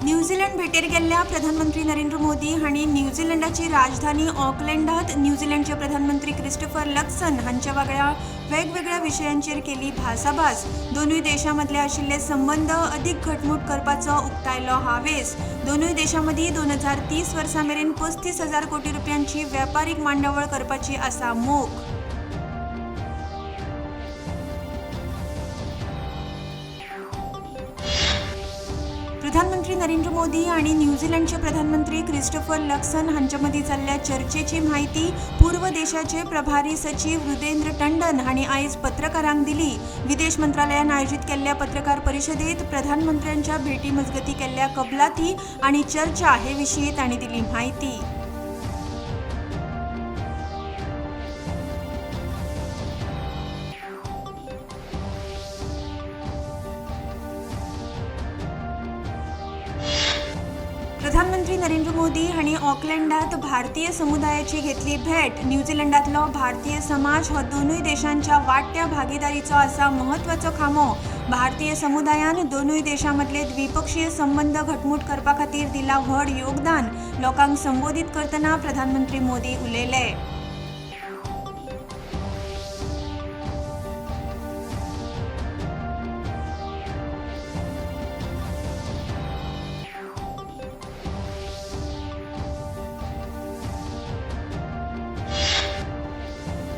New Zealand भेटेर गेल्ल्या प्रधानमंत्री नरेंद्र मोदी हांणी न्यूझीलंडाची राजधानी ऑकलंडात न्यूझीलंडचे प्रधानमंत्री क्रिस्टोफर लक्सन हांच्या वांगडा वेगवेगळ्या विशयांचेर केली भासाभास। दोनूय देशांमदले आशिल्ले संबंध अधिक घटमूट करपाचो उक्तायलो हावेस। दोनूय देशांमदीं 2030 वर्सा मेरेन 35,000 कोटी रुपयांची वेपारीक मांडावळ करपाची आसा मोख। प्रधानमंत्री नरेंद्र मोदी आणि न्यूझीलंडचे प्रधानमंत्री क्रिस्टोफर लक्सन हांच्या मदीं जाल्ल्या चर्चेची म्हायती पूर्व देशाचे प्रभारी सचिव रुदेंद्र टंडन हांणी आयज पत्रकारांक दिली। विदेश मंत्रालयान आयोजित केल्ल्या पत्रकार परिशदेंत प्रधानमंत्र्यांच्या भेटी मजगतीं केल्ल्या कबलाती आनी चर्चा हे विशीं तांणी दिली म्हायती। प्रधानमंत्री नरेंद्र मोदी हांणी ऑकलंडात भारतीय समुदायाची घेतली भेट। न्यूझीलंडातलो भारतीय समाज हो दोनूय देशांच्या वाडट्या भागीदारीचो आसा महत्वाचो खांबो। भारतीय समुदायान दोनूय देशांमदले द्विपक्षीय संबंध घटमूट करपा खातीर दिला व्हड योगदान। लोकांक संबोधीत करतना प्रधानमंत्री मोदी उलयले।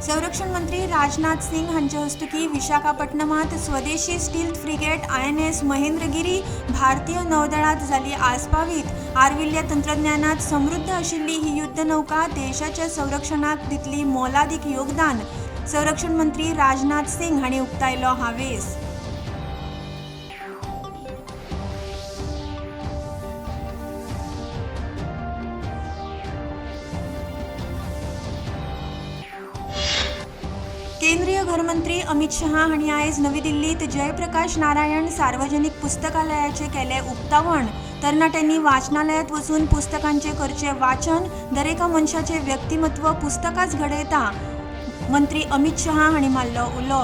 संरक्षण मंत्री राजनाथ सिंग हांचे हस्तुकी विशाखापट्टणमात स्वदेशी स्टील्थ फ्रिगेट INS महेंद्रगिरी भारतीय नौदळात जाली आस्पावीत। आर्विल्ल्या तंत्रज्ञानात समृद्ध आशिल्ली ही युद्धनौका देशाच्या संरक्षणाक दितली मोलादीक योगदान। संरक्षण मंत्री राजनाथ सिंग हांणी उक्तायलो हावेस। केंद्रीय गृहमंत्री अमित शाह हांणी आयज नवी दिल्लीत जयप्रकाश नारायण सार्वजनिक पुस्तकालयाचे केले उक्तावण। तरणाट्यांनी वाचनालयात वचून पुस्तकांचे करचे वाचन। दरेका मनशाचे व्यक्तिमत्व पुस्तकाच घडयता, मंत्री अमित शाह हांणी मारलो उलो।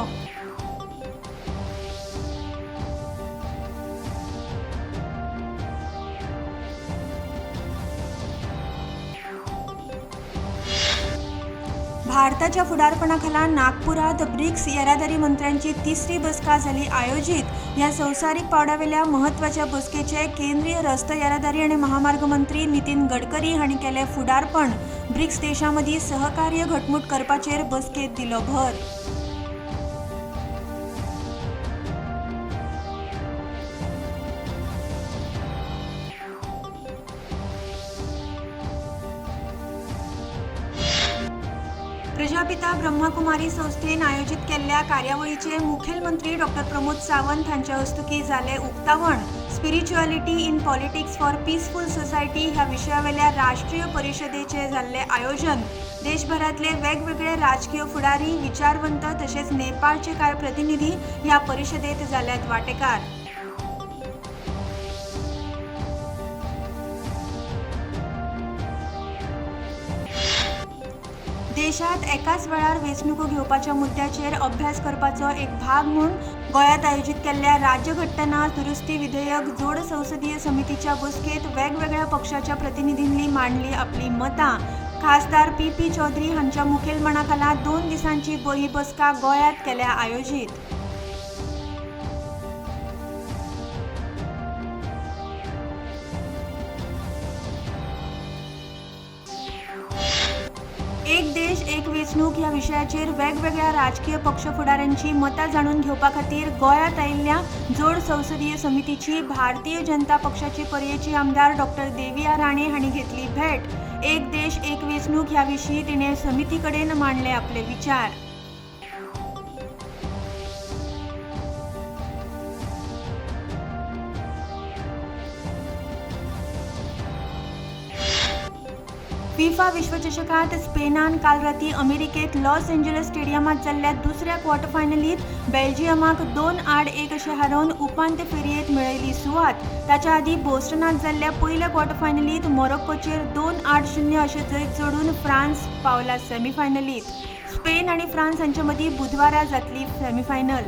भारताच्या फुडारपणाखाला नागपुरात ब्रिक्स येरादारी मंत्र्यांची तिसरी बसका जाली आयोजित। ह्या संवसारीक पावड्यावेल्या महत्वाच्या बसकेचे केंद्रीय रस्तो येरादारी आणि महामार्ग मंत्री नितीन गडकरी हांणी केले फुडारपण। ब्रिक्स देशांमदीं सहकार्य घटमूट करपाचेर बसकेत दिलो भर। प्रजापिता ब्रह्मकुमारी संस्थेन आयोजित केल्ल्या कार्यावळीचे मुखेलमंत्री डॉक्टर प्रमोद सावंत हांच्या हस्तुकी जाले उक्तावण। Spirituality in politics for peaceful society ह्या विशयावेल्या राष्ट्रीय परिशदेचे जाल्ले आयोजन। देशभरातले वेगवेगळे राजकीय फुडारी, विचारवंत तसेच नेपाळचे कांय प्रतिनिधी ह्या परिशदेत जाल्यात वांटेकार। देशात एकाच वेळार वेंचणुको घेवपाच्या मुद्द्याचेर अभ्यास करपाचो एक भाग म्हूण गोंयांत आयोजित केल्ल्या राज्यघटना दुरुस्ती विधेयक जोड संसदीय समितीच्या बसकेत वेगवेगळ्या पक्षाच्या प्रतिनिधींनी मांडली आपली मतां। खासदार PP चौधरी हांच्या मुखेलपणाखाला 2 दिसांची ही बसका गोंयांत केल्या आयोजित। एक देश एक वेंचणूक ह्या विशयाचेर वेगवेगळ्या राजकीय पक्ष फुडाऱ्यांची मतां जाणून घेवपा खातीर गोंयांत आयिल्ल्या जोड संसदीय समितीची भारतीय जनता पक्षाची पर्येची आमदार डॉक्टर देविया राणे हांणी घेतली भेट। एक देश एक वेंचणूक ह्या विशीं तिणें समिती कडेन मांडले आपले विचार। फिफा विश्वचषकात स्पेनान काल राती अमेरिकेत लॉस एंजेलिस स्टेडियमात जाल्ल्या दुसऱ्या क्वॉर्टर फायनलीत बेल्जियमाक 2-1 अशें हारोवन उपांत्य फेरयेत मेळयली सुवात। ताच्या आदी बोस्टनात जाल्ल्या पयल्या क्वॉर्टर फायनलीत मोरोक्कोचेर 2-8-0 अशें जैत जोडून फ्रांस पावला सेमीफायनलीत। स्पेन आणि फ्रांस हांचे मदीं बुधवारा जातली सेमीफायनल।